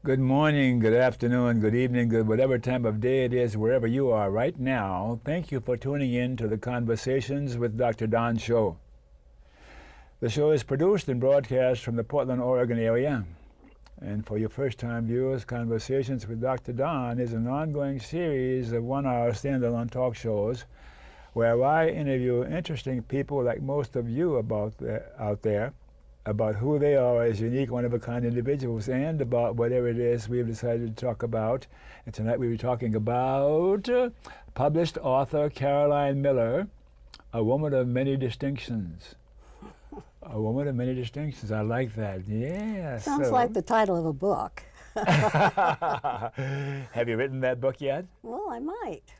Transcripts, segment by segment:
Good morning, good afternoon, good evening, good whatever time of day it is, wherever you are right now. Thank you for tuning in to the Conversations with Dr. Don show. The show is produced and broadcast from the Portland, Oregon area. And for your first-time viewers, Conversations with Dr. Don is an ongoing series of one-hour standalone talk shows where I interview interesting people like most of you out there about who they are as unique, one-of-a-kind individuals, and about whatever it is we've decided to talk about. And tonight we'll be talking about published author Caroline Miller, a woman of many distinctions. A woman of many distinctions. I like that. Yeah. Sounds like the title of a book. Have you written that book yet? Well, I might.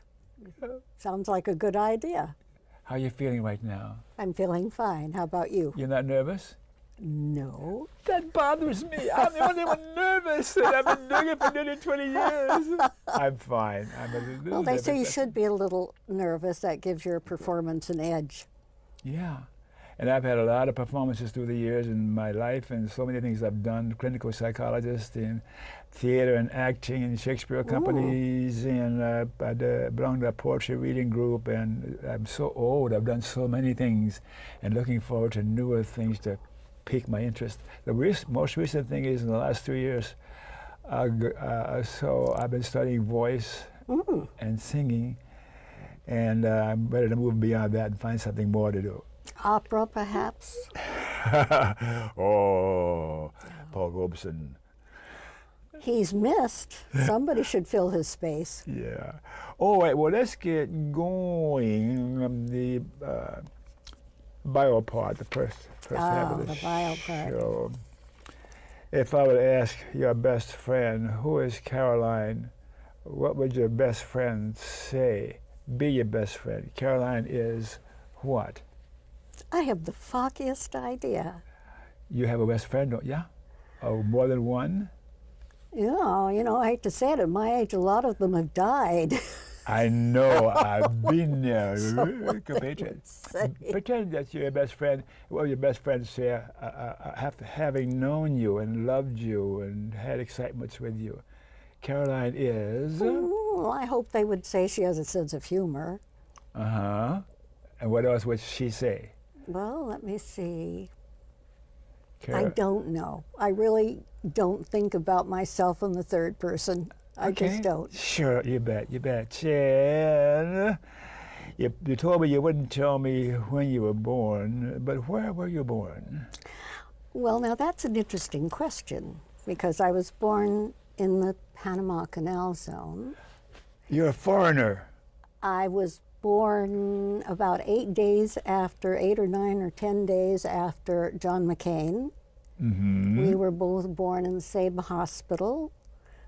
Sounds like a good idea. How are you feeling right now? I'm feeling fine. How about you? You're not nervous? No. That bothers me. I'm the only one nervous, and I've been doing it for nearly 20 years. I'm fine. Well, they say you should be a little nervous. That gives your performance an edge. Yeah. And I've had a lot of performances through the years in my life, and so many things I've done, clinical psychologist in theater and acting in Shakespeare companies, and I belong to a poetry reading group, and I'm so old, I've done so many things, and looking forward to newer things to pique my interest. The most recent thing is in the last 3 years, so I've been studying voice and singing, and I'm ready to move beyond that and find something more to do. Opera, perhaps? Oh, Paul Robeson. He's missed. Somebody should fill his space. Yeah. All right, well, let's get going. The bio part, the first half of the bio part. show. If I would ask your best friend, who is Caroline, what would your best friend say? Be your best friend. Caroline is what? I have the foggiest idea. You have a best friend, don't you? Oh, more than one? Yeah, I hate to say it, at my age, a lot of them have died. I know, I've been there. Say. Pretend that you're your best friend. What would your best friend say, having known you and loved you and had excitements with you? Caroline is? Well, I hope they would say she has a sense of humor. Uh-huh. And what else would she say? Well, let me see. I don't know. I really don't think about myself in the third person. I just don't. Sure, you bet. Jen, you told me you wouldn't tell me when you were born, but where were you born? Well, now that's an interesting question, because I was born in the Panama Canal Zone. You're a foreigner. I was born about 8 or 9 or 10 days after John McCain. Mm-hmm. We were both born in the same hospital.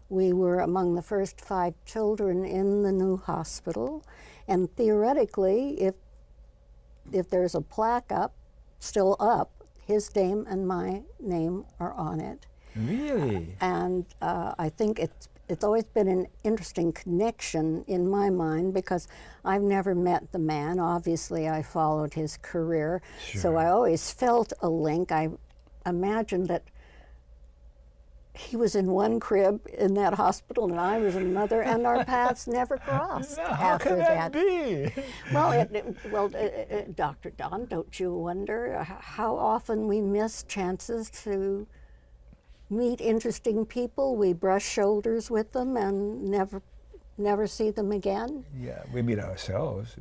We were among the first 5 children in the new hospital. And theoretically, if there's a plaque still up, his name and my name are on it. Really? And I think it's always been an interesting connection in my mind, because I've never met the man. Obviously, I followed his career. Sure. So I always felt a link. I imagined that he was in one crib in that hospital and I was in another, and our paths never crossed How after can that be? Well, Dr. Don, don't you wonder how often we miss chances to meet interesting people? We brush shoulders with them and never see them again. Yeah, we meet ourselves.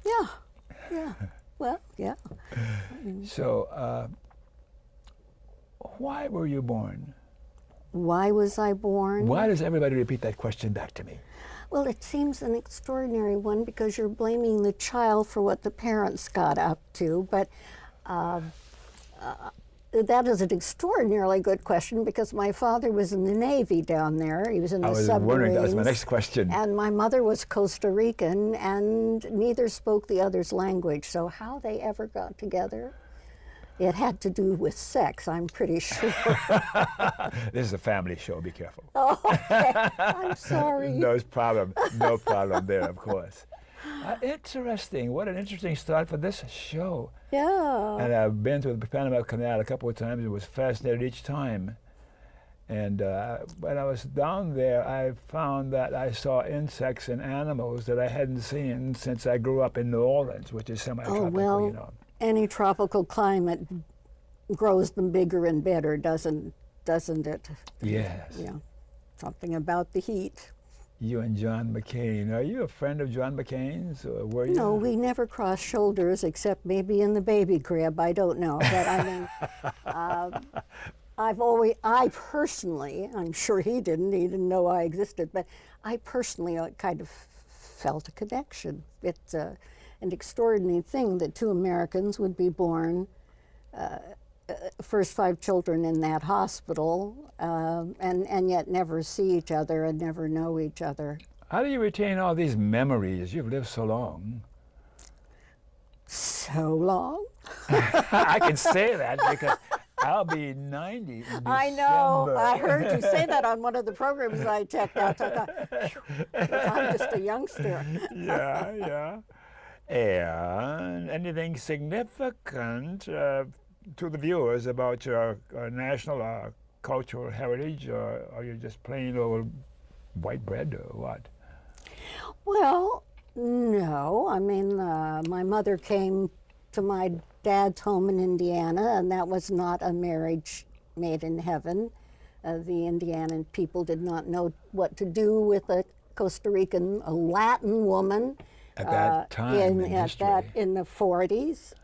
Yeah. Well, yeah. So, why were you born? Why was I born? Why does everybody repeat that question back to me? Well, it seems an extraordinary one, because you're blaming the child for what the parents got up to, but that is an extraordinarily good question, because my father was in the Navy down there. He was in the submarines. I was wondering, that was my next question. And my mother was Costa Rican, and neither spoke the other's language. So how they ever got together, it had to do with sex, I'm pretty sure. This is a family show, be careful. Oh, okay. I'm sorry. No problem there, of course. Interesting. What an interesting start for this show. Yeah. And I've been to the Panama Canal a couple of times. It was fascinating each time. And when I was down there, I found that I saw insects and animals that I hadn't seen since I grew up in New Orleans, which is semi-tropical, Oh, well, you know. any tropical climate grows them bigger and better, doesn't it? Yes. Yeah, something about the heat. You and John McCain. Are you a friend of John McCain's, or were you? No, we never crossed shoulders except maybe in the baby crib. I don't know, but I mean, I personally, I'm sure he didn't know I existed, but I personally kind of felt a connection. It's an extraordinary thing that two Americans would be born, first 5 children in that hospital, and yet never see each other and never know each other. How do you retain all these memories? You've lived so long. So long? I can say that because I'll be 90 in December. I know. I heard you say that on one of the programs I checked out. I thought, I'm just a youngster. Yeah. And anything significant to the viewers about your national cultural heritage, or are you just plain old white bread, or what? Well, no. I mean, my mother came to my dad's home in Indiana, and that was not a marriage made in heaven. The Indianan people did not know what to do with a Costa Rican, a Latin woman. At that time in history. In the 40s.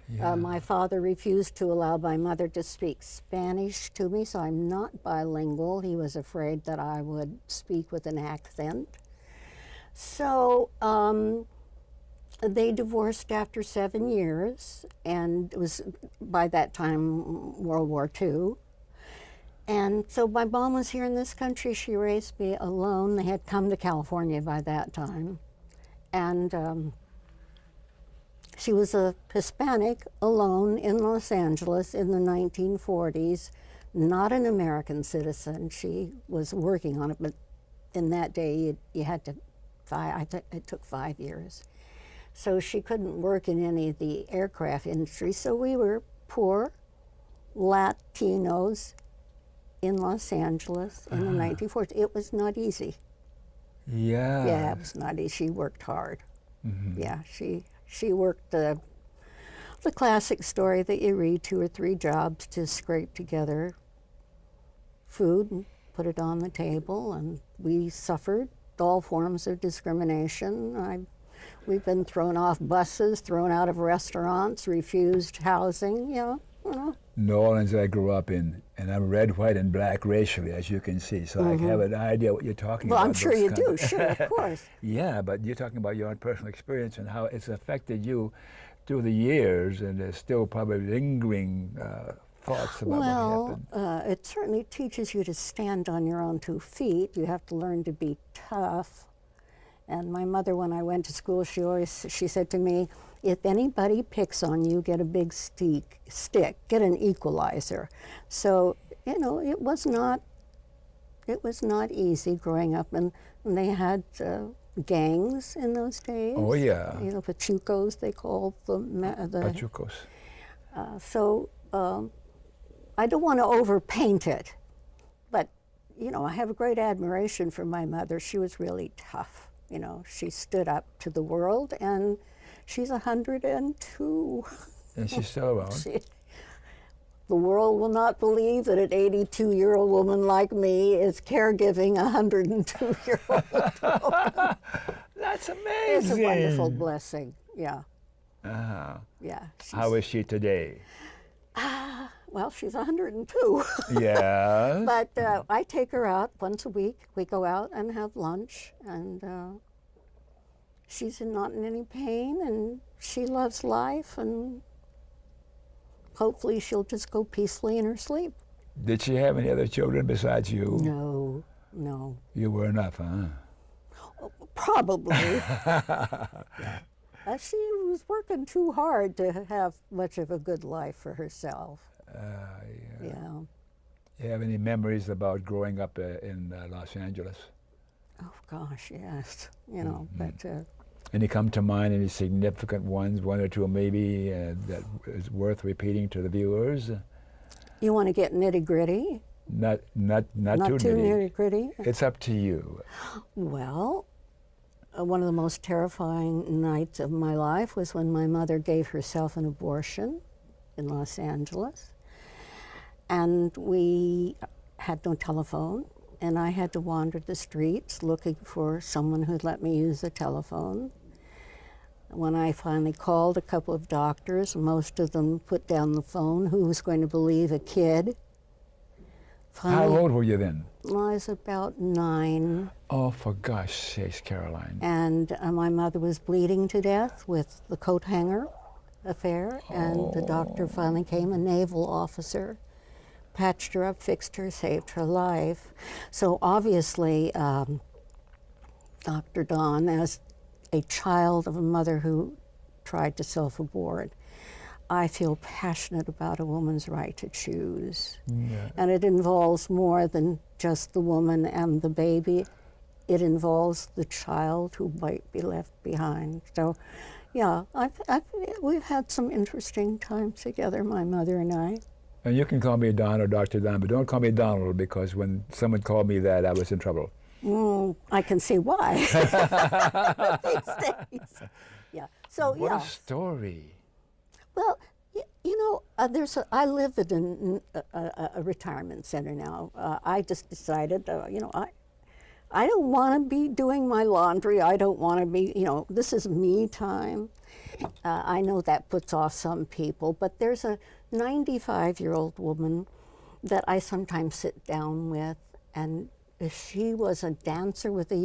My father refused to allow my mother to speak Spanish to me, so I'm not bilingual. He was afraid that I would speak with an accent. So they divorced after 7 years, and it was by that time World War II. And so my mom was here in this country. She raised me alone. They had come to California by that time. And she was a Hispanic alone in Los Angeles in the 1940s, not an American citizen. She was working on it, but in that day you had to, I think it took 5 years. So she couldn't work in any of the aircraft industry, so we were poor Latinos in Los Angeles in the 1940s. It was not easy. Yeah. Yeah, it was not easy. She worked hard. Mm-hmm. Yeah, she worked the classic story that you read, 2 or 3 jobs to scrape together food and put it on the table, and we suffered all forms of discrimination. We've been thrown off buses, thrown out of restaurants, refused housing, you know. New Orleans I grew up in, and I'm red, white, and black racially, as you can see, so I have an idea what you're talking about. Well, I'm sure you do, sure, of course. Yeah, but you're talking about your own personal experience and how it's affected you through the years, and there's still probably lingering thoughts about what happened. It certainly teaches you to stand on your own 2 feet. You have to learn to be tough. And my mother, when I went to school, she said to me, if anybody picks on you, get a big stick, get an equalizer. So, you know, it was not easy growing up, and they had gangs in those days. Oh yeah. You know, pachucos they called them. Pachucos. So I don't want to overpaint it, but you know, I have a great admiration for my mother. She was really tough. You know, she stood up to the world, and she's 102. And she's still around. The world will not believe that an 82-year-old woman like me is caregiving a 102-year-old woman. That's amazing. It's a wonderful blessing, yeah. Yeah. How is she today? Well, she's 102. Yes. But I take her out once a week. We go out and have lunch, and she's not in any pain, and she loves life, and hopefully she'll just go peacefully in her sleep. Did she have any other children besides you? No. You were enough, huh? Probably. She was working too hard to have much of a good life for herself. Yeah. You have any memories about growing up in Los Angeles? Oh gosh, yes. You know, but. Any come to mind? Any significant ones? 1 or 2 maybe that is worth repeating to the viewers? You want to get nitty gritty? Not Not too too nitty. nitty-gritty? It's up to you. Well, one of the most terrifying nights of my life was when my mother gave herself an abortion in Los Angeles. And we had no telephone, and I had to wander the streets looking for someone who'd let me use the telephone. When I finally called a couple of doctors, most of them put down the phone. Who was going to believe a kid? Finally, How old were you then? I was about 9. Oh, for gosh sakes, Caroline. And my mother was bleeding to death with the coat hanger affair, and the doctor finally came, a naval officer, patched her up, fixed her, saved her life. So obviously, Dr. Don, as a child of a mother who tried to self-abort, I feel passionate about a woman's right to choose. Yeah. And it involves more than just the woman and the baby. It involves the child who might be left behind. So, yeah, we've had some interesting times together, my mother and I. And you can call me Don or Dr. Don, but don't call me Donald, because when someone called me that, I was in trouble. I can see why these days. Yeah. So What yeah. a story. Well, you know, I live in a retirement center now. I just decided, you know, I don't want to be doing my laundry. I don't want to be, you know, this is me time. I know that puts off some people, but there's a 95-year-old woman that I sometimes sit down with, and she was a dancer with the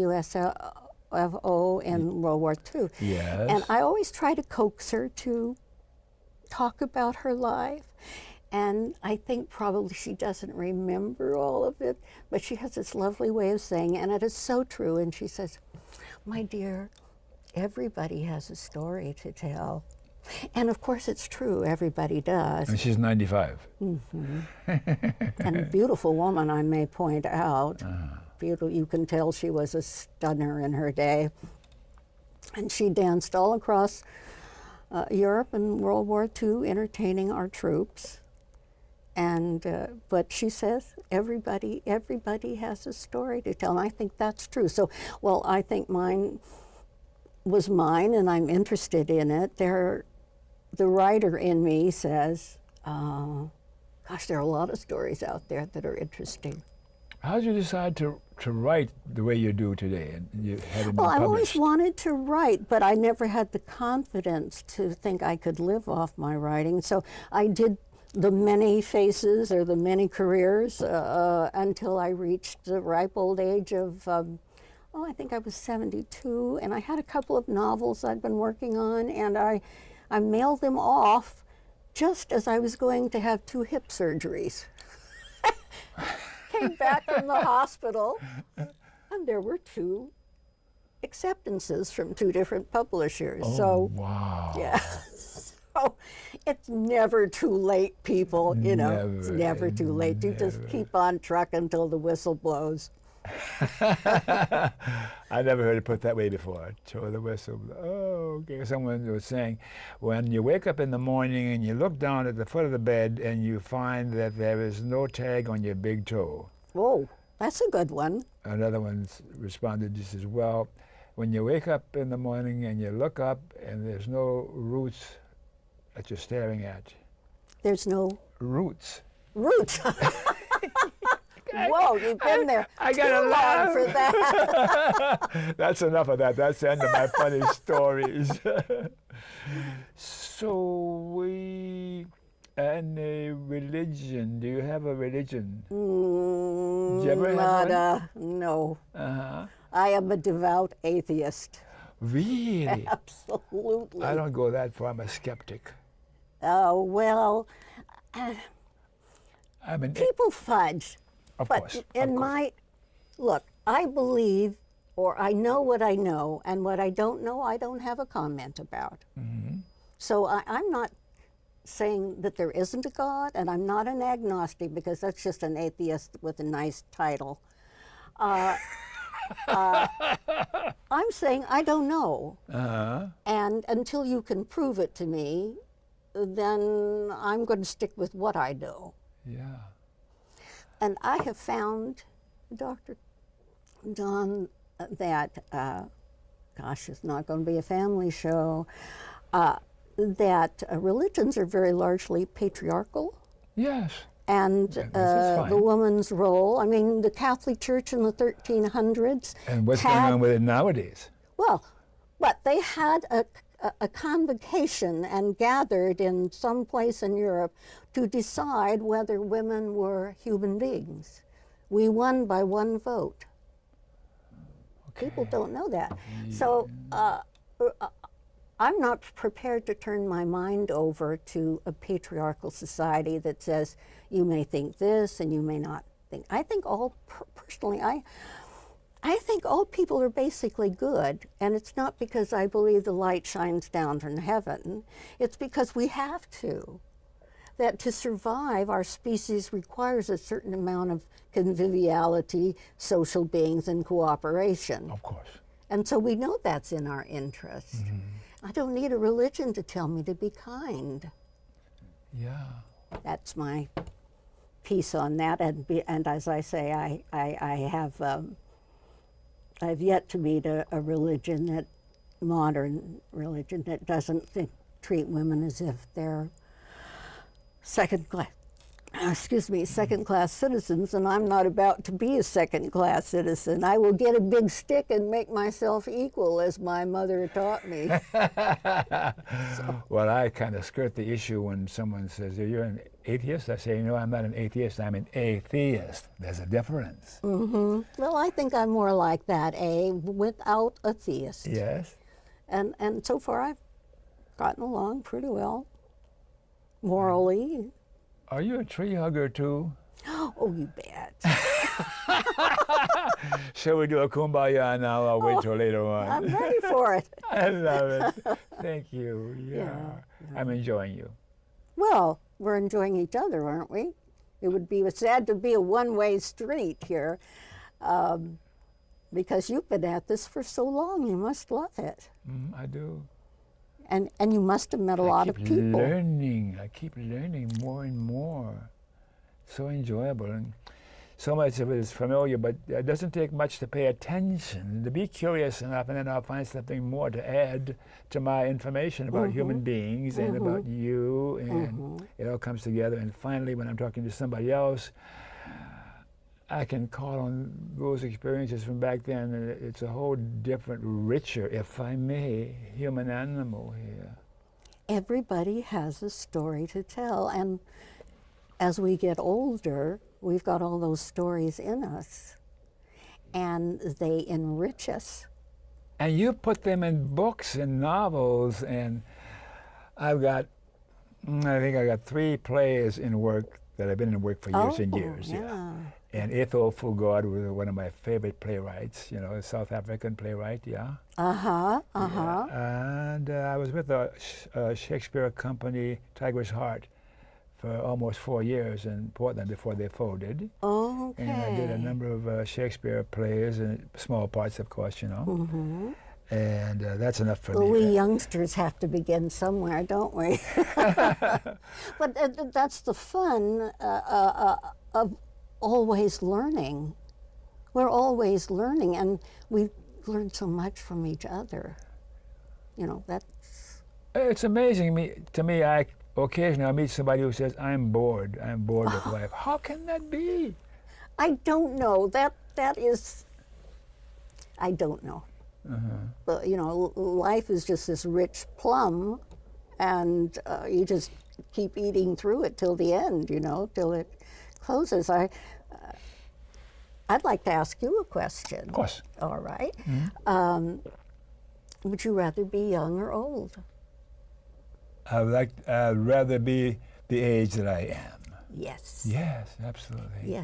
USFO in World War II. Yes. And I always try to coax her to talk about her life. And I think probably she doesn't remember all of it, but she has this lovely way of saying it, and it is so true. And she says, "My dear, everybody has a story to tell." And of course it's true, everybody does. And she's 95. And a beautiful woman, I may point out. Beautiful, you can tell she was a stunner in her day. And she danced all across Europe in World War II, entertaining our troops. And but she says everybody has a story to tell, and I think that's true. So, well, I think mine was mine, and I'm interested in it. The writer in me says, "Gosh, there are a lot of stories out there that are interesting." How did you decide to write the way you do today? And you had it Well, I always published? wanted to write, but I never had the confidence to think I could live off my writing. So I did the many faces or the many careers until I reached the ripe old age of, I think I was 72, and I had a couple of novels I'd been working on, and I mailed them off just as I was going to have 2 hip surgeries. Came back from the hospital, and there were 2 acceptances from 2 different publishers. Oh, so, wow. yeah. So it's never too late, people. You know, it's never too late. You just keep on trucking until the whistle blows. I never heard it put that way before. Show the whistle. Oh, okay. Someone was saying, when you wake up in the morning and you look down at the foot of the bed and you find that there is no tag on your big toe. Oh, that's a good one. Another one responded just as well. When you wake up in the morning and you look up and there's no roots that you're staring at. There's no Roots. roots. Whoa, you've been there I got too a long laugh. for that. That's enough of that. That's the end of my funny stories. So and a religion. Do you have a religion? Do you ever have one? No. Uh-huh. I am a devout atheist. Really? Absolutely. I don't go that far. I'm a skeptic. Oh, well, I'm an people fudge. Of But course. in of course. my, look, I believe, or I know what I know, and what I don't know, I don't have a comment about. Mm-hmm. So I'm not saying that there isn't a God, and I'm not an agnostic, because that's just an atheist with a nice title. I'm saying I don't know. Uh-huh. And until you can prove it to me, then I'm going to stick with what I know. Yeah. And I have found, Dr. Don, that, gosh, it's not going to be a family show, that religions are very largely patriarchal. Yes. And the woman's role, I mean, the Catholic Church in the 1300s. And what's going on with it nowadays? Well, but they had a convocation and gathered in some place in Europe to decide whether women were human beings. We won by one vote. Okay. People don't know that. Yeah. So I'm not prepared to turn my mind over to a patriarchal society that says you may think this and you may not think. I think personally, I think all people are basically good, and it's not because I believe the light shines down from heaven. It's because we have to. That to survive, our species requires a certain amount of conviviality, social beings, and cooperation. Of course. And so we know that's in our interest. Mm-hmm. I don't need a religion to tell me to be kind. Yeah. That's my piece on that. And as I say, I've yet to meet a religion modern religion that doesn't treat women as if they're second-class citizens, and I'm not about to be a second-class citizen. I will get a big stick and make myself equal, as my mother taught me. Well, I kind of skirt the issue when someone says, "You're an atheist?" I say, "No, I'm not an atheist, I'm an atheist." There's a difference. Mm-hmm. Well, I think I'm more like that, without a theist. Yes. And so far I've gotten along pretty well, morally. Are you a tree hugger too? Oh, you bet. Shall we do a kumbaya now? I'll wait till later on. I'm ready for it. I love it. Thank you. Yeah. I'm enjoying you. Well, we're enjoying each other, aren't we? It would be sad to be a one-way street here, because you've been at this for so long. You must love it. I do. And you must have met a lot of people. I keep learning more and more. So enjoyable. And so much of it is familiar, but it doesn't take much to pay attention, to be curious enough, and then I'll find something more to add to my information about human beings and about you, and it all comes together. And finally, when I'm talking to somebody else, I can call on those experiences from back then, and it's a whole different, richer, if I may, human animal here. Everybody has a story to tell, and as we get older, we've got all those stories in us, and they enrich us. And you put them in books and novels, and I think I got 3 plays in work that I've been in work for years and years. Yeah. And T0805 was one of my favorite playwrights, a South African playwright, yeah. Yeah. And I was with a Shakespeare company, Tiger's Heart, for almost 4 years in Portland before they folded. Okay. And I did a number of Shakespeare plays, and small parts, of course, And that's enough for me. We youngsters have to begin somewhere, don't we? But that's the fun of always learning. We're always learning, and we learn so much from each other. That's... It's amazing to me. Occasionally I meet somebody who says, I'm bored with life. How can that be? I don't know. That is... I don't know. But, life is just this rich plum, and you just keep eating through it till the end, till it closes. I'd like to ask you a question. Of course. All right. Would you rather be young or old? I'd rather be the age that I am. Yes. Yes, absolutely.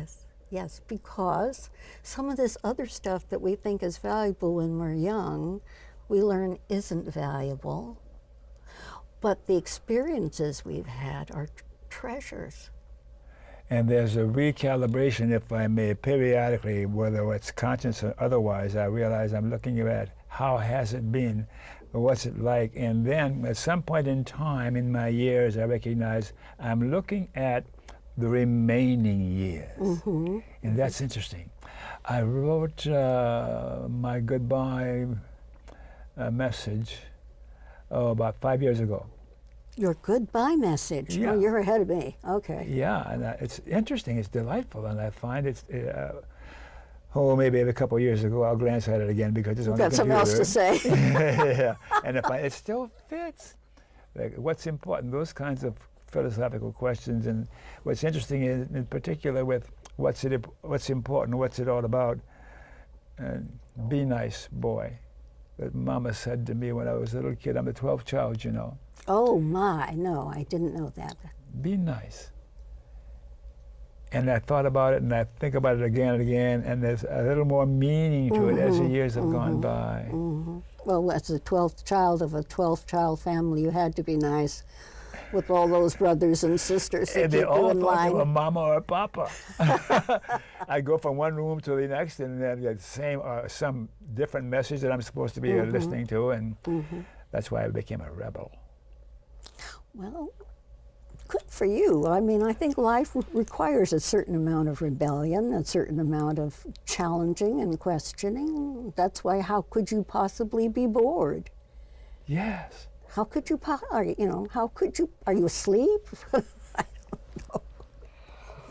Yes, because some of this other stuff that we think is valuable when we're young, we learn isn't valuable. But the experiences we've had are treasures. And there's a recalibration, if I may, periodically, whether it's conscious or otherwise. I realize I'm looking at how has it been, what's it like, and then at some point in time in my years, I recognize I'm looking at the remaining years. And that's interesting. I wrote my goodbye message about 5 years ago. Your goodbye message. Yeah. Oh, you're ahead of me. Okay. Yeah, and it's interesting. It's delightful, and I find it's. Maybe a couple of years ago, I'll glance at it again because it's on the Got something else to say. Yeah, and it still fits. Like, what's important? Those kinds of philosophical questions, and what's interesting is, in particular, with what's important, what's it all about. Be nice, boy. That Mama said to me when I was a little kid. I'm the 12th child, you know. Oh my, no, I didn't know that. Be nice. And I thought about it, and I think about it again and again, and there's a little more meaning to it as the years have gone by. Well, as the 12th child of a 12th child family, you had to be nice with all those brothers and sisters that And they keep you all in thought they were line. Mama or Papa. I go from one room to the next, and then get some different message that I'm supposed to be listening to, and that's why I became a rebel. Well, good for you. I mean, I think life requires a certain amount of rebellion, a certain amount of challenging and questioning. That's why, how could you possibly be bored? Yes. How could you, are you asleep? I don't know.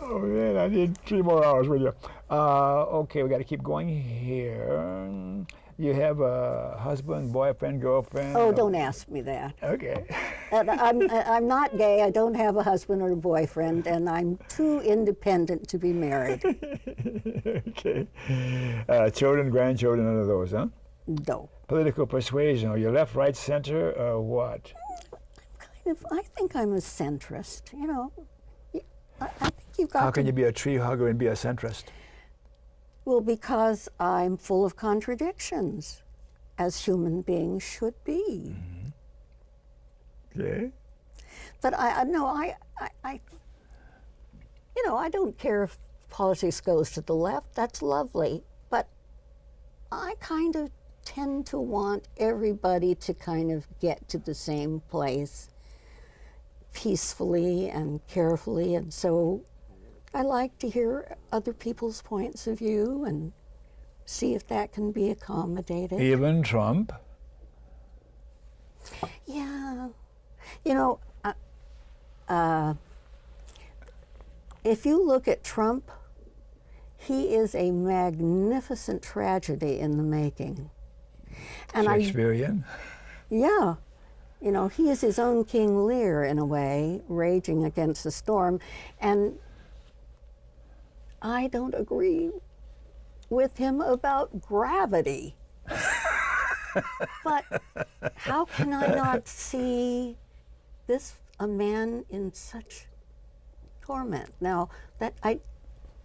Oh man, I need 3 more hours with you. Okay, we got to keep going here. You have a husband, boyfriend, girlfriend? Oh, don't ask me that. Okay. And I'm not gay. I don't have a husband or a boyfriend, and I'm too independent to be married. Okay. Children, grandchildren, none of those, huh? No. Political persuasion, are you left, right, center, or what? I think I'm a centrist. You know, I think you've got How to. can you be a tree hugger and be a centrist? Well, because I'm full of contradictions, as human beings should be. Okay. But I don't care if politics goes to the left. That's lovely. But I kind of tend to want everybody to kind of get to the same place peacefully and carefully. And so I like to hear other people's points of view and see if that can be accommodated. Even Trump? Yeah. You know, if you look at Trump, he is a magnificent tragedy in the making. And Shakespearean? Yeah. You know, he is his own King Lear in a way, raging against the storm. And I don't agree with him about gravity. But how can I not see a man in such torment? Now,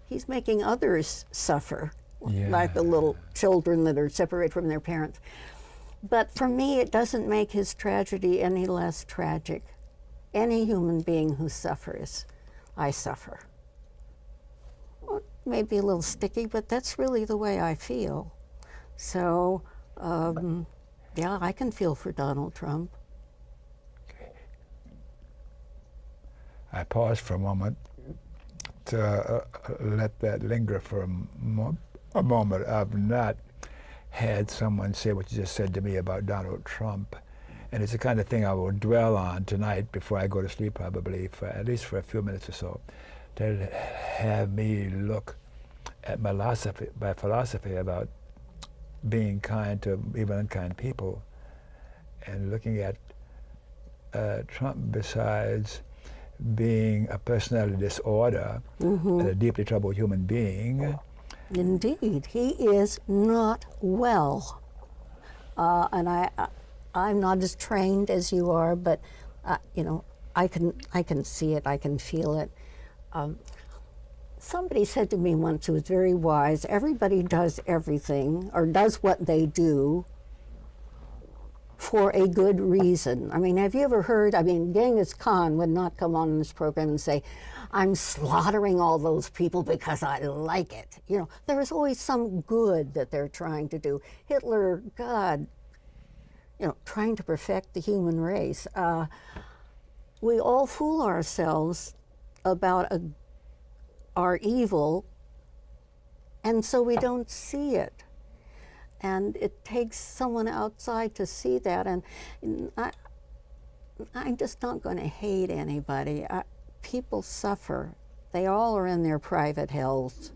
he's making others suffer, like the little children that are separated from their parents. But for me, it doesn't make his tragedy any less tragic. Any human being who suffers, I suffer. Well, it may be a little sticky, but that's really the way I feel. So, yeah, I can feel for Donald Trump. I paused for a moment to let that linger for a moment. I've not had someone say what you just said to me about Donald Trump, and it's the kind of thing I will dwell on tonight before I go to sleep, probably at least for a few minutes or so, to have me look at my philosophy about being kind to even unkind people, and looking at Trump, besides being a personality disorder and a deeply troubled human being. Indeed, he is not well, and I'm not as trained as you are, but you know, I can see it, I can feel it. Somebody said to me once, who was very wise, everybody does everything or does what they do for a good reason. I mean, have you ever heard, Genghis Khan would not come on this program and say, I'm slaughtering all those people because I like it. You know, there is always some good that they're trying to do. Hitler, God, you know, trying to perfect the human race. We all fool ourselves about a are evil, and so we don't see it. And it takes someone outside to see that. And I'm just not going to hate anybody. People suffer. They all are in their private hells.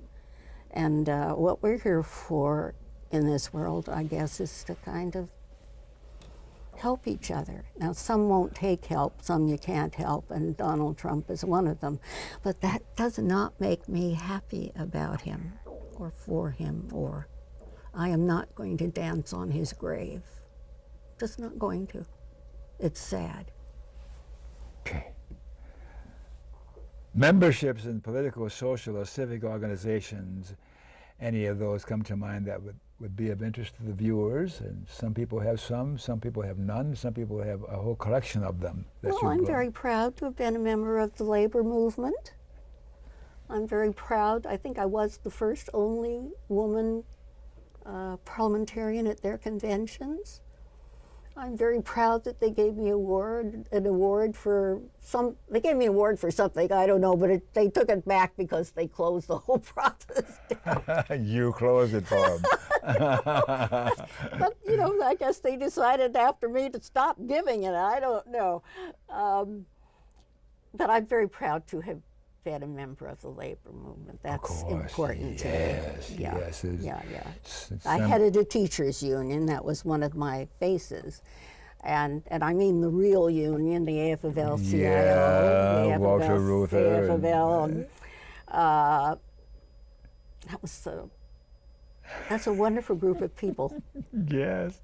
And what we're here for in this world, I guess, is to kind of help each other. Now, some won't take help, some you can't help, and Donald Trump is one of them. But that does not make me happy about him or for him, or I am not going to dance on his grave. Just not going to. It's sad. Okay. Memberships in political, social, or civic organizations, any of those come to mind that would be of interest to the viewers? And some people have some people have none, some people have a whole collection of them. Well, I'm very proud to have been a member of the labor movement. I'm very proud. I think I was the first only woman parliamentarian at their conventions. I'm very proud that they gave me an award for they gave me an award for something, I don't know, but they took it back because they closed the whole process down. You closed it for them. But, you know, I guess they decided after me to stop giving it. I don't know. But I'm very proud to have been a member of the labor movement. That's important to me. Yes. I headed a teachers' union. That was one of my faces. And I mean the real union, the AFL-CIO, the Walter Reuther. AFL. That's a wonderful group of people. Yes.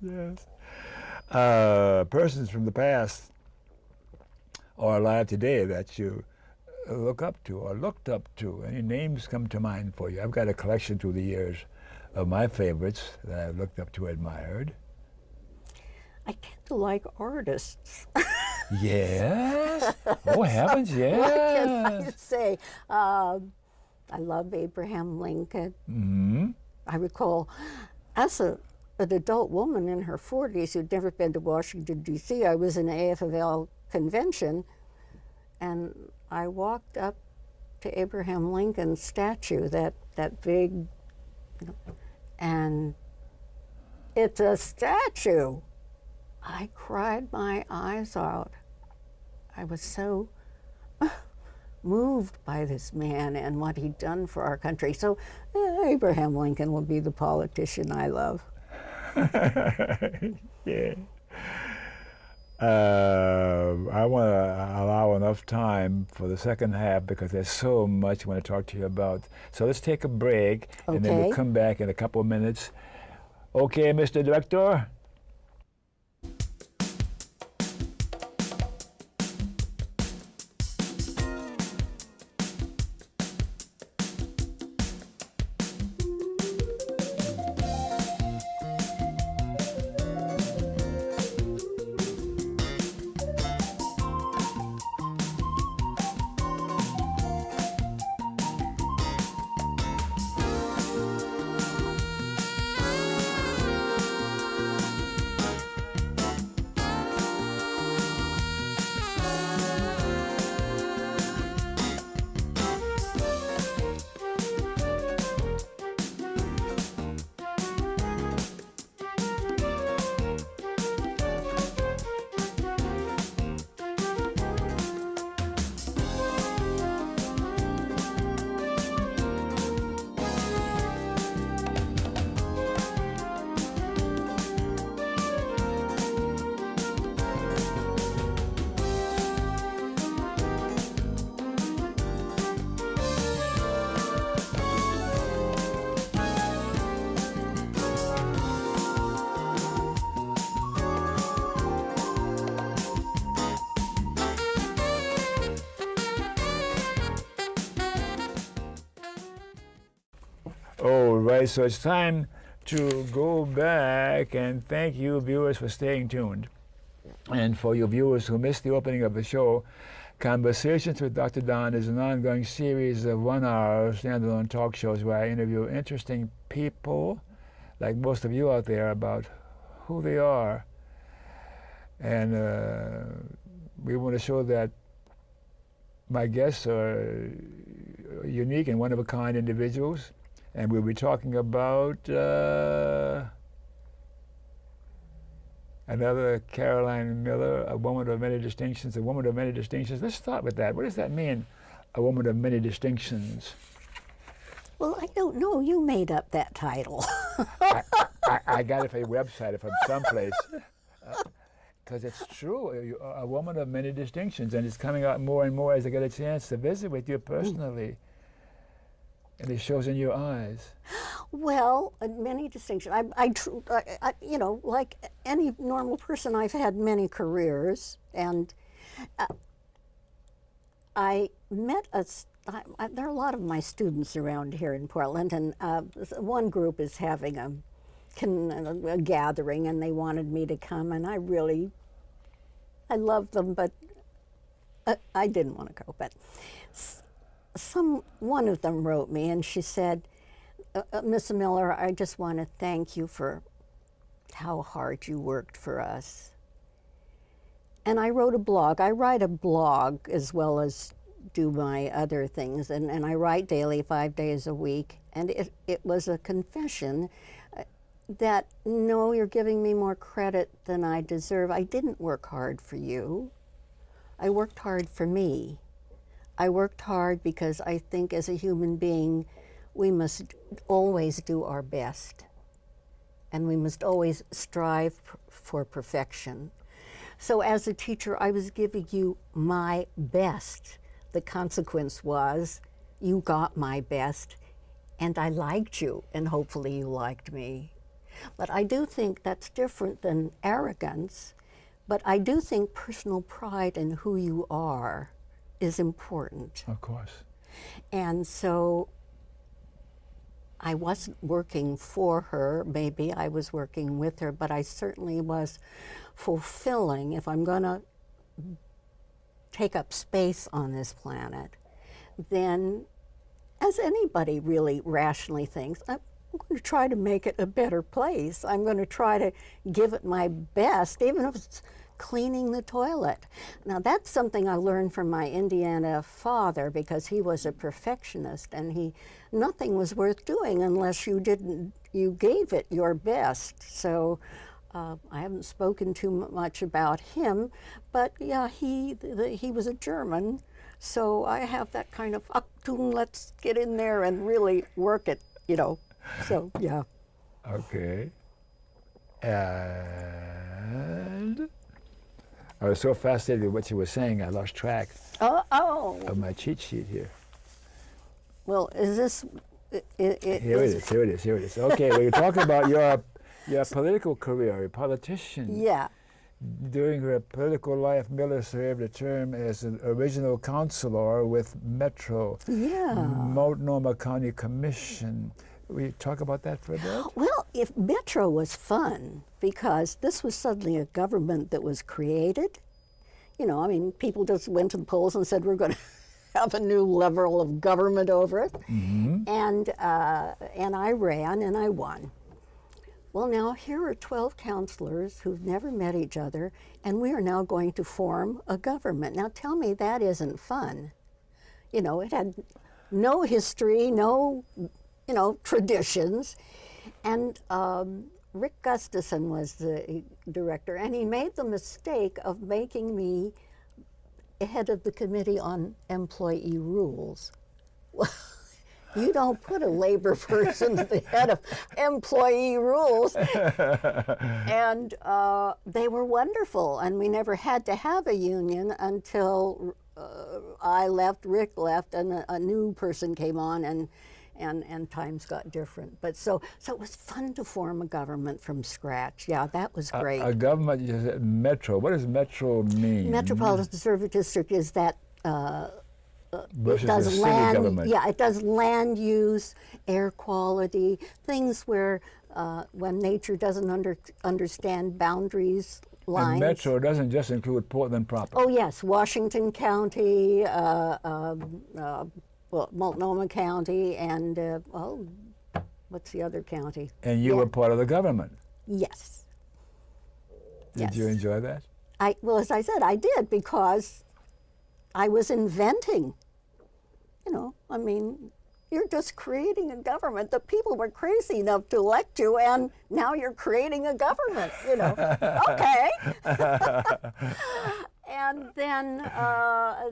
Persons from the past or alive today that you look up to or looked up to. Any names come to mind for you? I've got a collection through the years of my favorites that I've looked up to, admired. I tend to like artists. Yes. Oh heavens, yes. What can I say? I love Abraham Lincoln. Mm-hmm. I recall, as an adult woman in her 40s who'd never been to Washington, D.C., I was in an AFL convention, and I walked up to Abraham Lincoln's statue, that big, and it's a statue. I cried my eyes out. I was so moved by this man and what he'd done for our country. So Abraham Lincoln will be the politician I love. Yeah. I want to allow enough time for the second half because there's so much I want to talk to you about. So let's take a break, and then we'll come back in a couple of minutes. Okay, Mr. Director? All right, so it's time to go back and thank you viewers for staying tuned. And for you viewers who missed the opening of the show, Conversations with Dr. Don is an ongoing series of 1-hour standalone talk shows where I interview interesting people, like most of you out there, about who they are. And we want to show that My guests are unique and one-of-a-kind individuals, and we'll be talking about another Caroline Miller, a woman of many distinctions, a woman of many distinctions. Let's start with that. What does that mean, a woman of many distinctions? Well, I don't know. You made up that title. I got it from your website, from someplace. Because it's true, you're a woman of many distinctions, and it's coming out more and more as I get a chance to visit with you personally. And it shows in your eyes. Well, many distinctions. You know, like any normal person, I've had many careers, and I met there are a lot of my students around here in Portland, and one group is having a gathering, and they wanted me to come, and I love them, but I didn't want to go. But one of them wrote me, and she said, Miss Miller, I just want to thank you for how hard you worked for us. And I wrote a blog. I write a blog as well as do my other things, and I write daily, 5 days a week, and it was a confession that, no, you're giving me more credit than I deserve. I didn't work hard for you. I worked hard for me. I worked hard because I think as a human being, we must always do our best. And we must always strive for perfection. So as a teacher, I was giving you my best. The consequence was you got my best, and I liked you, and hopefully you liked me. But I do think that's different than arrogance, but I do think personal pride in who you are is important. Of course. And so I wasn't working for her, maybe I was working with her, but I certainly was fulfilling. If I'm going to take up space on this planet, then, as anybody really rationally thinks, I'm going to try to make it a better place. I'm going to try to give it my best, even if it's cleaning the toilet. Now, that's something I learned from my Indiana father, because he was a perfectionist, and nothing was worth doing unless you gave it your best. So I haven't spoken too much about him, but yeah, he was a German, so I have that kind of Achtung, let's get in there and really work it, you know. So yeah. Okay. And I was so fascinated with what you were saying, I lost track of my cheat sheet here. Well, is this? Here it is. Okay, well, you're talking about your political career, a politician. Yeah. During her political life, Miller served a term as an original counselor with Metro, Multnomah County Commission. Will you talk about that for a bit? Well, if Metro was fun, because this was suddenly a government that was created. You know, I mean, people just went to the polls and said, we're going to have a new level of government over it. Mm-hmm. And I ran and I won. Well, now here are 12 counselors who've never met each other, and we are now going to form a government. Now tell me that isn't fun. You know, it had no history, no, traditions. And Rick Gustafson was the director, and he made the mistake of making me head of the Committee on Employee Rules. You don't put a labor person at the head of employee rules. And they were wonderful, and we never had to have a union until I left, Rick left, and a new person came on, and times got different. But so it was fun to form a government from scratch. Yeah, that was great. A government, you said Metro. What does Metro mean? Metropolitan Service District is that versus it does land government. Yeah, it does land use, air quality, things where when nature doesn't understand boundaries, lines. And Metro doesn't just include Portland proper. Oh yes, Washington County, Multnomah County, and what's the other county? And you were part of the government. Yes. Did you enjoy that? Well, as I said, I did, because I was inventing. You know, I mean, you're just creating a government. The people were crazy enough to elect you, and now you're creating a government, you know. Okay. And then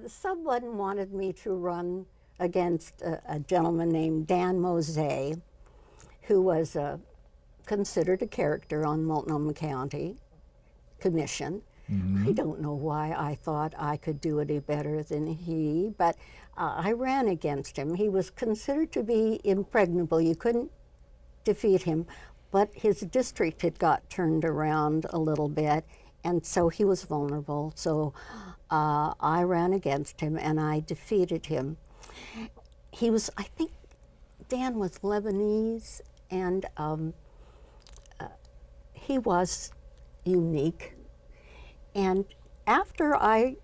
someone wanted me to run against a gentleman named Dan Mosey, who was considered a character on Multnomah County Commission. I don't know why I thought I could do any better than he, but I ran against him. He was considered to be impregnable. You couldn't defeat him, but his district had got turned around a little bit, and so he was vulnerable. So I ran against him, and I defeated him. He was, I think, Dan was Lebanese, and he was unique. And after I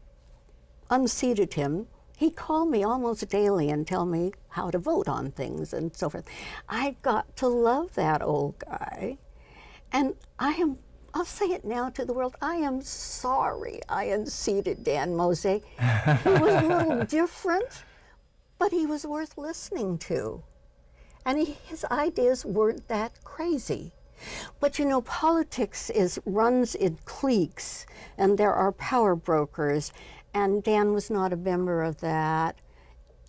unseated him, he called me almost daily and tell me how to vote on things and so forth. I got to love that old guy. And I'll say it now to the world, I am sorry I unseated Dan Mosey. He was a little different, but he was worth listening to. And his ideas weren't that crazy. But you know, politics runs in cliques, and there are power brokers, and Dan was not a member of that.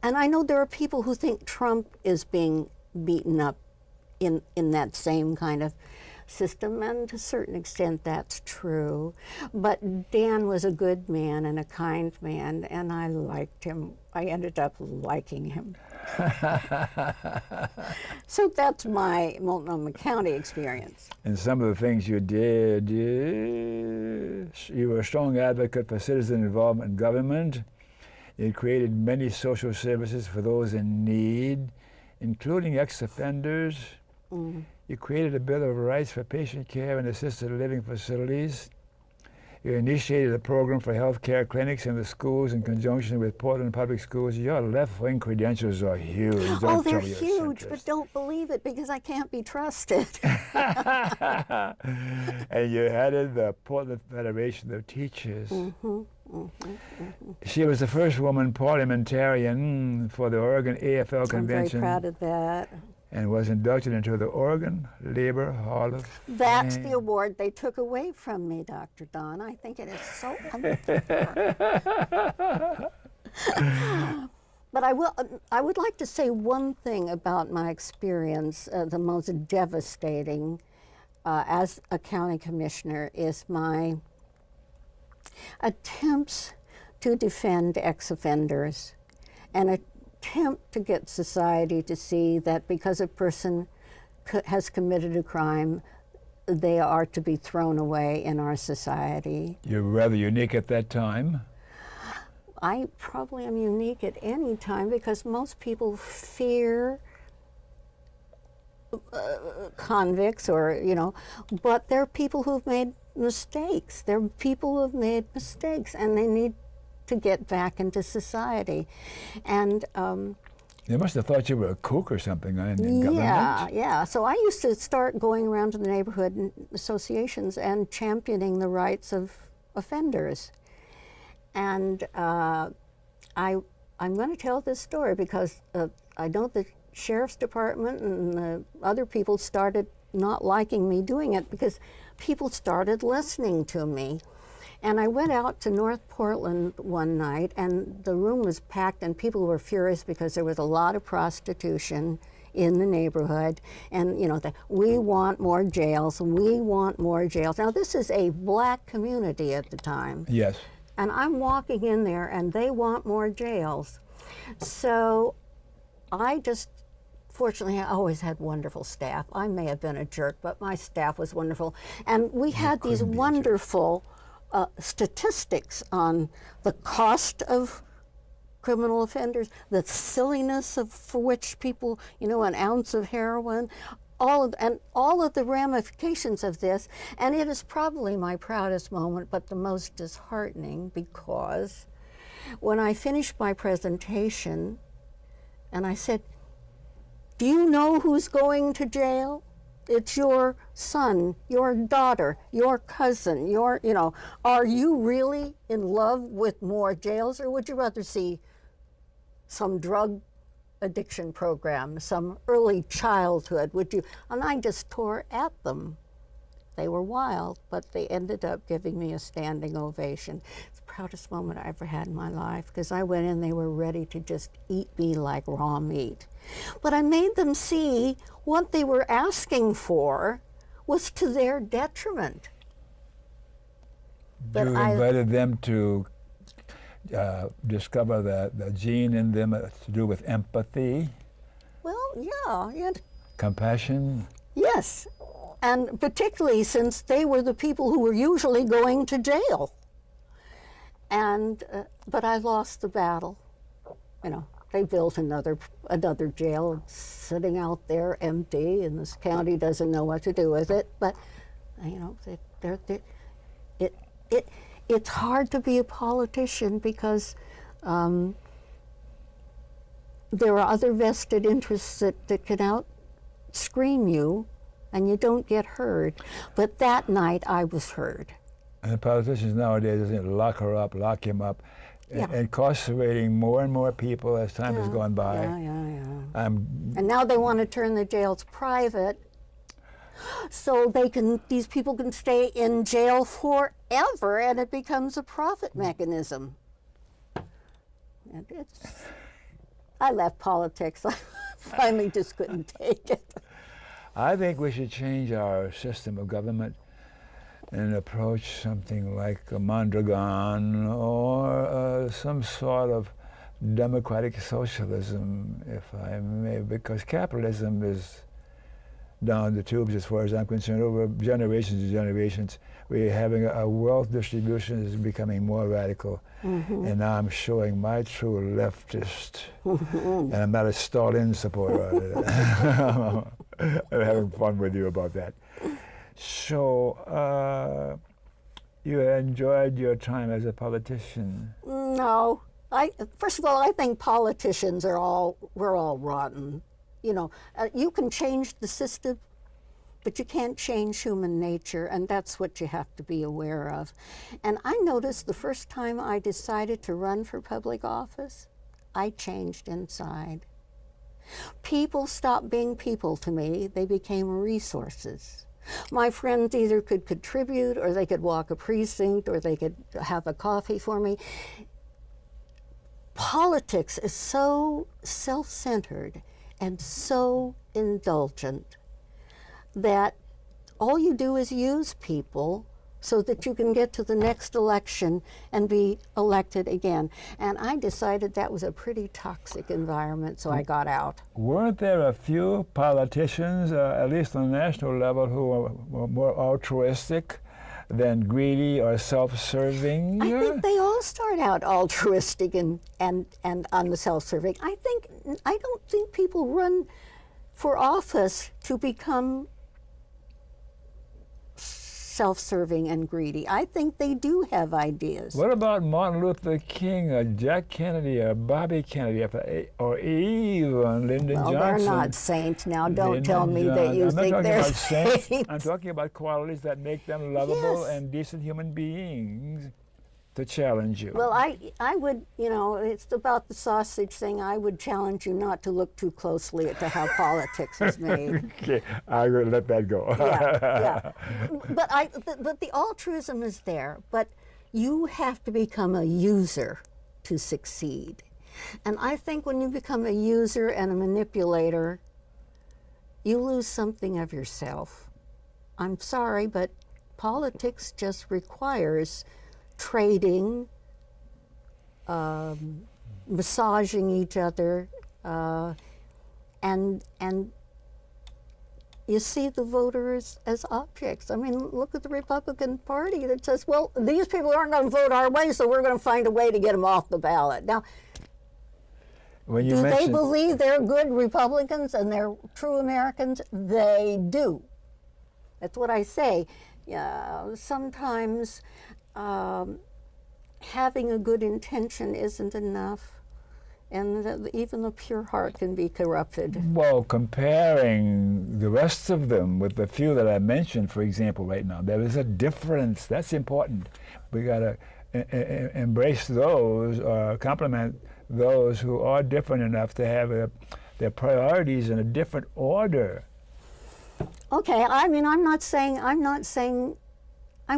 And I know there are people who think Trump is being beaten up in that same kind of system, and to a certain extent that's true. But Dan was a good man and a kind man, and I liked him. I ended up liking him. So that's my Multnomah County experience. And some of the things you did, you were a strong advocate for citizen involvement in government. You created many social services for those in need, including ex-offenders. You created a Bill of Rights for patient care and assisted living facilities. You initiated a program for health care clinics in the schools in conjunction with Portland Public Schools. Your left-wing credentials are huge. Oh, they're huge, but don't believe it because I can't be trusted. And you headed the Portland Federation of Teachers. She was the first woman parliamentarian for the Oregon AFL Convention. I'm very proud of that. And was inducted into the Oregon Labor Hall of Fame. That's the award they took away from me, Dr. Don. I think it is so unfair. But I would like to say one thing about my experience. The most devastating as a county commissioner is my attempts to defend ex-offenders and attempt to get society to see that because a person has committed a crime, they are to be thrown away in our society. You're rather unique at that time. I probably am unique at any time because most people fear convicts or, you know, but there are people who've made mistakes. There are people who have made mistakes and they need to get back into society. And they must have thought you were a kook or something in government. Yeah. So I used to start going around to the neighborhood associations and championing the rights of offenders. And I'm going to tell this story because I know the sheriff's department and the other people started not liking me doing it because people started listening to me. And I went out to North Portland one night, and the room was packed, and people were furious because there was a lot of prostitution in the neighborhood. And, you know, we want more jails, we want more jails. Now, this is a black community at the time. Yes. And I'm walking in there, and they want more jails. So fortunately, I always had wonderful staff. I may have been a jerk, but my staff was wonderful. And we had these wonderful statistics on the cost of criminal offenders, the silliness for which people, you know, an ounce of heroin, all of the ramifications of this. And it is probably my proudest moment, but the most disheartening, because when I finished my presentation and I said, "Do you know who's going to jail?" It's your son, your daughter, your cousin, are you really in love with more jails, or would you rather see some drug addiction program, some early childhood? And I just tore at them. They were wild, but they ended up giving me a standing ovation. It's the proudest moment I ever had in my life, because I went in, they were ready to just eat me like raw meat. But I made them see what they were asking for was to their detriment. You invited them to discover the gene in them to do with empathy. Well, yeah. Compassion. Yes. And particularly since they were the people who were usually going to jail. And but I lost the battle. They built another jail sitting out there empty, and this county doesn't know what to do with it. But it's hard to be a politician because there are other vested interests that can out-scream you, and you don't get heard. But that night I was heard. And politicians nowadays, lock her up, lock him up, incarcerating more and more people as time has gone by. Yeah. And now they want to turn the jails private, so these people can stay in jail forever, and it becomes a profit mechanism. And I left politics. I finally just couldn't take it. I think we should change our system of government and approach something like a Mondragon or some sort of democratic socialism, if I may, because capitalism is down the tubes as far as I'm concerned. Over generations and generations, we're having a wealth distribution is becoming more radical. And now I'm showing my true leftist, and I'm not a Stalin supporter. I'm having fun with you about that. So, you enjoyed your time as a politician? No. First of all, I think politicians we're all rotten. You can change the system, but you can't change human nature, and that's what you have to be aware of. And I noticed the first time I decided to run for public office, I changed inside. People stopped being people to me. They became resources. My friends either could contribute, or they could walk a precinct, or they could have a coffee for me. Politics is so self-centered and so indulgent that all you do is use people so that you can get to the next election and be elected again. And I decided that was a pretty toxic environment, so I got out. Weren't there a few politicians, at least on the national level, who were more altruistic than greedy or self-serving? I think they all start out altruistic and on the self-serving. I don't think people run for office to become self-serving and greedy. I think they do have ideas. What about Martin Luther King, or Jack Kennedy, or Bobby Kennedy, or even Lyndon Johnson? Well, they're not saints now. Don't tell me that you think they're saints. I'm talking about qualities that make them lovable and decent human beings to challenge you. Well, I would, it's about the sausage thing. I would challenge you not to look too closely at how politics is made. Okay, I will let that go. Yeah. But the altruism is there. But you have to become a user to succeed. And I think when you become a user and a manipulator, you lose something of yourself. I'm sorry, but politics just requires trading, massaging each other, and you see the voters as objects. I mean, look at the Republican Party that says, well, these people aren't going to vote our way, so we're going to find a way to get them off the ballot. Now, do they believe they're good Republicans and they're true Americans? They do. That's what I say. Sometimes having a good intention isn't enough. and even the pure heart can be corrupted. Well, comparing the rest of them with the few that I mentioned, for example, right now, there is a difference. That's important. We got to embrace those, compliment those who are different enough to have their priorities in a different order. Okay, I mean, I'm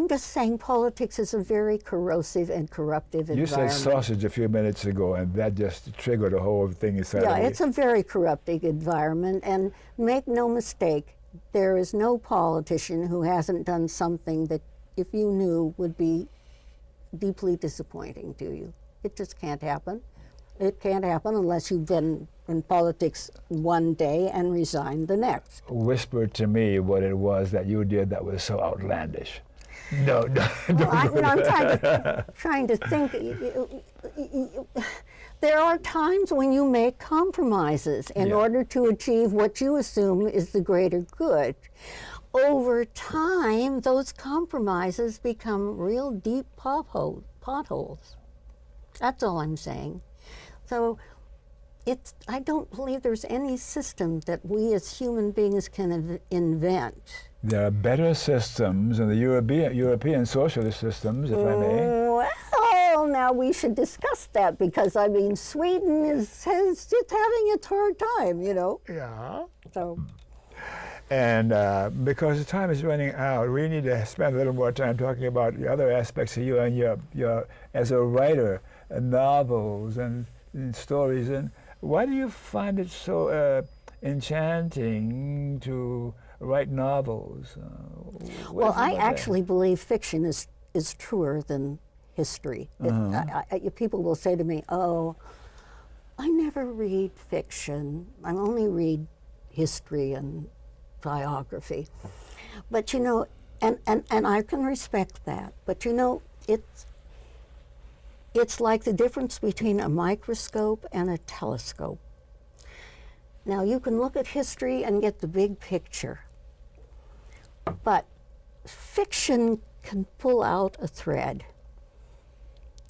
just saying politics is a very corrosive and corruptive You environment. said sausage a few minutes ago, and that just triggered the whole thing inside Yeah, of me. it's a very corrupting environment, and make no mistake, there is no politician who hasn't done something that, if you knew, would be deeply disappointing to you. It just can't happen. It can't happen unless you've been in politics one day and resigned the next. Whisper to me what it was that you did that was so outlandish. No. Well, I'm trying to think. There are times when you make compromises in order to achieve what you assume is the greater good. Over time, those compromises become real deep potholes. That's all I'm saying. So I don't believe there's any system that we as human beings can invent. There are better systems than the European socialist systems, if I may. Well, now we should discuss that, because I mean, Sweden is having its hard time, you know. Yeah. So. And because the time is running out, we need to spend a little more time talking about the other aspects of you and your as a writer, novels and stories. And why do you find it so enchanting to write novels? Well, I actually believe fiction is truer than history. People will say to me, "Oh, I never read fiction. I only read history and biography." But you know, and I can respect that. But you know, it's like the difference between a microscope and a telescope. Now, you can look at history and get the big picture, but fiction can pull out a thread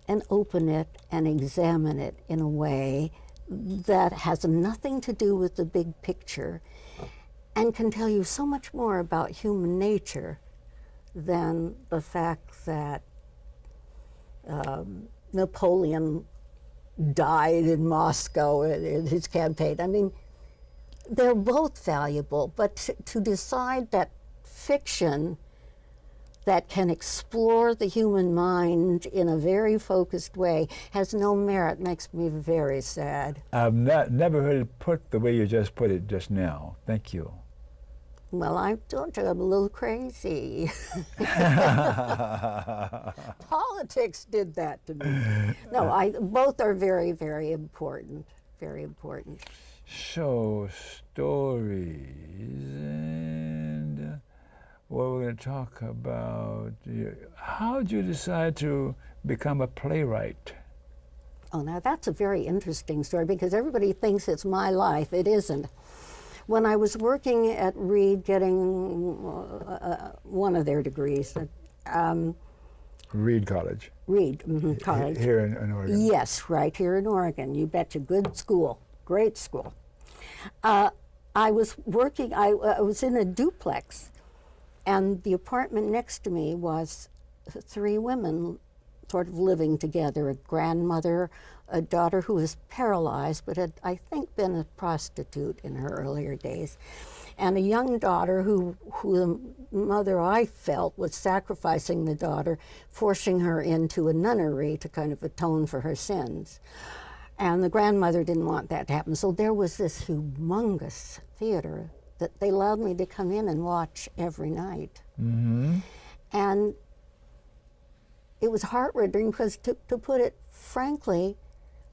and open it and examine it in a way that has nothing to do with the big picture, and can tell you so much more about human nature than the fact that Napoleon died in Moscow in his campaign. I mean, they're both valuable, but to decide that fiction that can explore the human mind in a very focused way has no merit makes me very sad. I've never heard it put the way you just put it just now. Thank you. Well, I told you I'm a little crazy. Politics did that to me. No, both are very, very important. Very important. So, stories, and what we're going to talk about. How did you decide to become a playwright? Oh, now that's a very interesting story, because everybody thinks it's my life. It isn't. When I was working at Reed, getting one of their degrees, Reed College. Reed College. Here in Oregon. Yes, right here in Oregon. You betcha, good school, great school. I was working, I was in a duplex, and the apartment next to me was 3 women sort of living together, a grandmother, a daughter who was paralyzed but had, I think, been a prostitute in her earlier days, and a young daughter who the mother, I felt, was sacrificing the daughter, forcing her into a nunnery to kind of atone for her sins. And the grandmother didn't want that to happen. So there was this humongous theater that they allowed me to come in and watch every night. Mm-hmm. And it was heart-rending, because to put it frankly,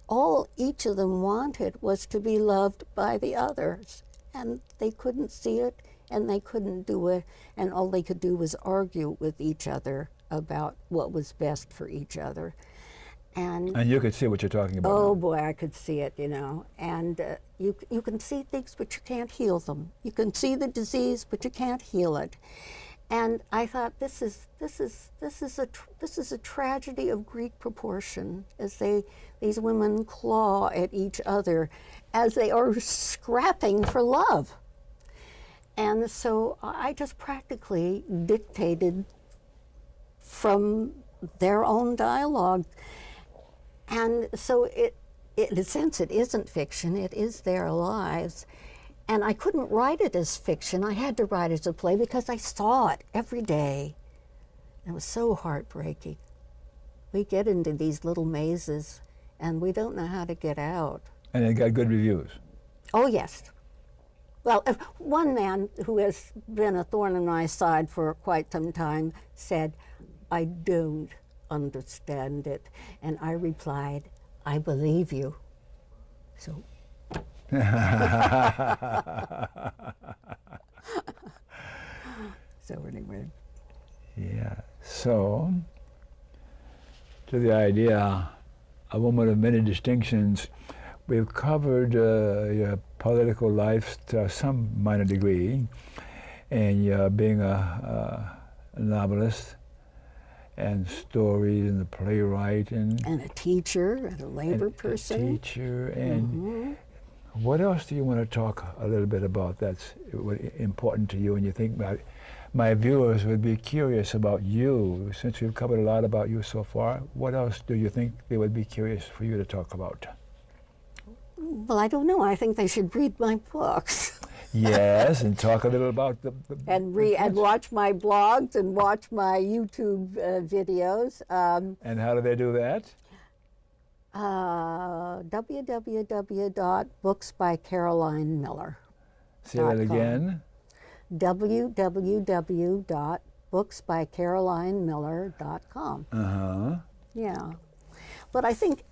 all each of them wanted was to be loved by the others. And they couldn't see it, and they couldn't do it, and all they could do was argue with each other about what was best for each other. And you could see what you're talking about. oh now. boy, I could see it, you know. And you can see things, but you can't heal them. You can see the disease, but you can't heal it. And I thought, this is a tragedy of Greek proportion, as these women claw at each other as they are scrapping for love. And so I just practically dictated from their own dialogue. And so in a sense, it isn't fiction, it is their lives. And I couldn't write it as fiction. I had to write it as a play because I saw it every day. It was so heartbreaking. We get into these little mazes and we don't know how to get out. And it got good reviews. Oh, yes. Well, one man who has been a thorn in my side for quite some time said, "I don't understand it." And I replied, "I believe you." So. So anyway. Yeah. So, to the idea, a woman of many distinctions, we've covered your political life to some minor degree, and being a novelist, and stories, and a playwright, and a teacher, and a labor person. A teacher, and what else do you want to talk a little bit about that's important to you, and you think my viewers would be curious about you, since we've covered a lot about you so far? What else do you think they would be curious for you to talk about? Well, I don't know. I think they should read my books. Yes, and talk a little about and watch my blogs and watch my YouTube videos. And how do they do that? www.booksbycarolinemiller.com. Say that again. www.booksbycarolinemiller.com. Uh-huh. Yeah. But I think,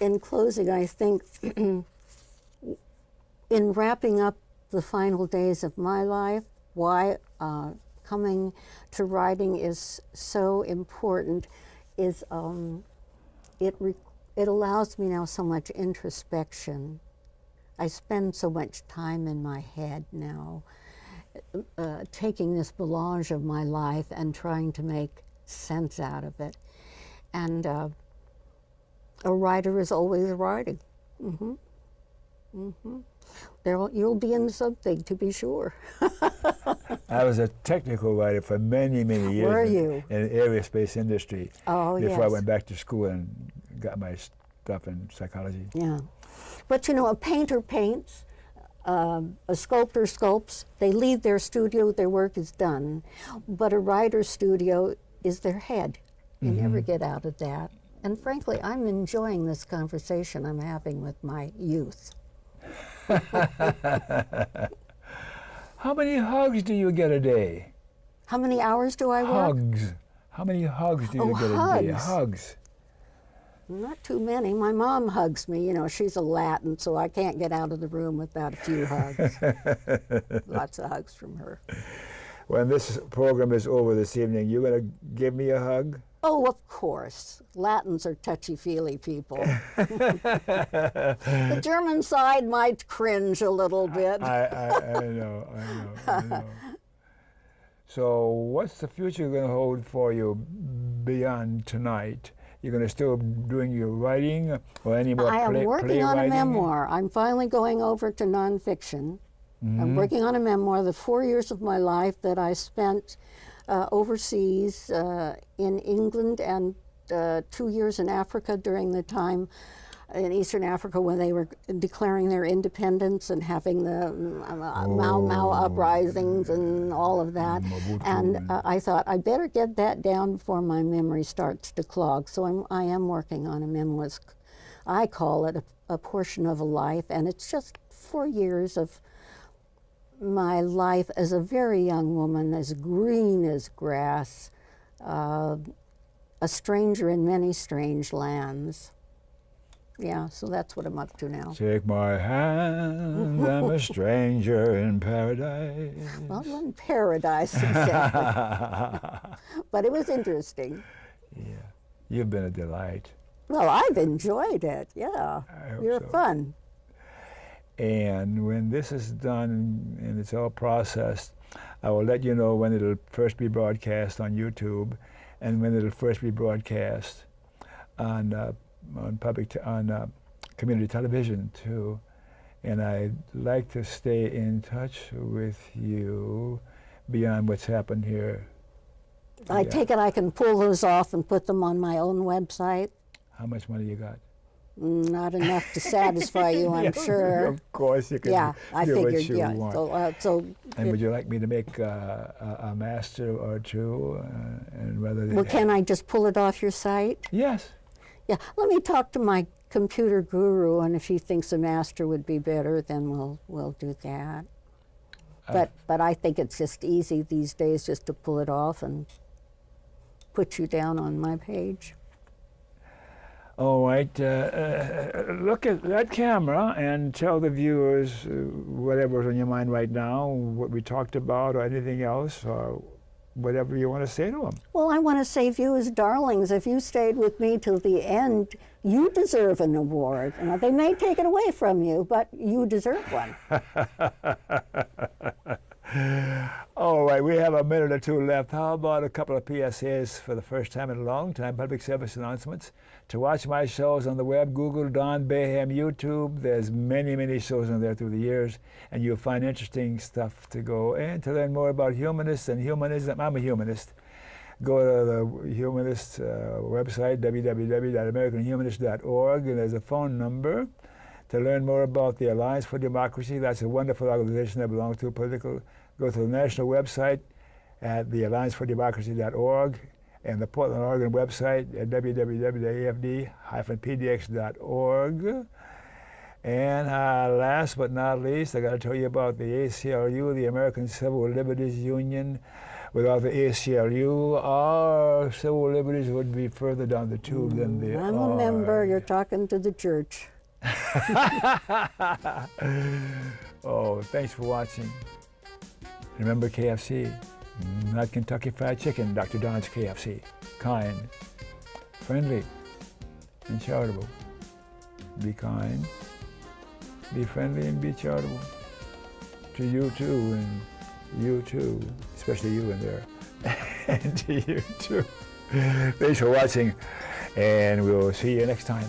in closing, I think in wrapping up the final days of my life, why coming to writing is so important is it allows me now so much introspection. I spend so much time in my head now, taking this melange of my life and trying to make sense out of it. And a writer is always writing. You'll be in something, to be sure. I was a technical writer for many, many years. Were you? In the aerospace industry. Oh, yes. Before I went back to school and got my stuff in psychology. Yeah. But you know, a painter paints, a sculptor sculpts, they leave their studio, their work is done. But a writer's studio is their head. You never get out of that. And frankly, I'm enjoying this conversation I'm having with my youth. How many hugs do you get a day? How many hours do I work? Hugs. How many hugs do you get a day? Hugs. Not too many. My mom hugs me. You know, she's a Latin, so I can't get out of the room without a few hugs. Lots of hugs from her. When this program is over this evening, you going to give me a hug? Oh, of course. Latins are touchy-feely people. The German side might cringe a little bit. I know. So what's the future going to hold for you beyond tonight? You're going to still doing your writing or any more I am working on a memoir. I'm finally going over to nonfiction. I'm working on a memoir, the 4 years of my life that I spent overseas in England and 2 years in Africa during the time in Eastern Africa when they were declaring their independence and having the Mau Mau uprisings and all of that. And I thought, I better get that down before my memory starts to clog. So I am working on a memoir. I call it a portion of a life, and it's just 4 years of my life as a very young woman, as green as grass, a stranger in many strange lands. Yeah, so that's what I'm up to now. Take my hand, I'm a stranger in paradise. Well, not in paradise exactly. But it was interesting. Yeah, you've been a delight. Well, I've enjoyed it, yeah. You're fun. And when this is done and it's all processed, I will let you know when it'll first be broadcast on YouTube, and when it'll first be broadcast on community television too. And I'd like to stay in touch with you beyond what's happened here. I take it I can pull those off and put them on my own website. How much money you got? Not enough to satisfy you, I'm sure. Of course you can I do figured, what you yeah. want. So and would you like me to make a master or two? And rather than well, can I just pull it off your site? Yes. Yeah, let me talk to my computer guru, and if he thinks a master would be better, then we'll do that. But I think it's just easy these days just to pull it off and put you down on my page. All right, look at that camera and tell the viewers whatever's on your mind right now, what we talked about or anything else, or whatever you want to say to them. Well, I want to say, viewers, darlings, if you stayed with me till the end, you deserve an award. Now, they may take it away from you, but you deserve one. All right, we have a minute or two left. How about a couple of PSAs for the first time in a long time, public service announcements? To watch my shows on the web, Google Don Baham YouTube. There's many, many shows on there through the years, and you'll find interesting stuff to go. And to learn more about humanists and humanism, I'm a humanist. Go to the humanist website, www.americanhumanist.org, and there's a phone number to learn more about the Alliance for Democracy. That's a wonderful organization I belong to, political. Go to the national website at the alliancefordemocracy.org and the Portland, Oregon website at www.afd-pdx.org. And last but not least, I got to tell you about the ACLU, the American Civil Liberties Union. Without the ACLU, our civil liberties would be further down the tube than they are. I'm a member. You're talking to the church. Oh, thanks for watching. Remember KFC, not Kentucky Fried Chicken, Dr. Don's KFC. Kind, friendly, and charitable. Be kind, be friendly, and be charitable. To you too, and you too, especially you in there. And to you too. Thanks for watching, and we'll see you next time.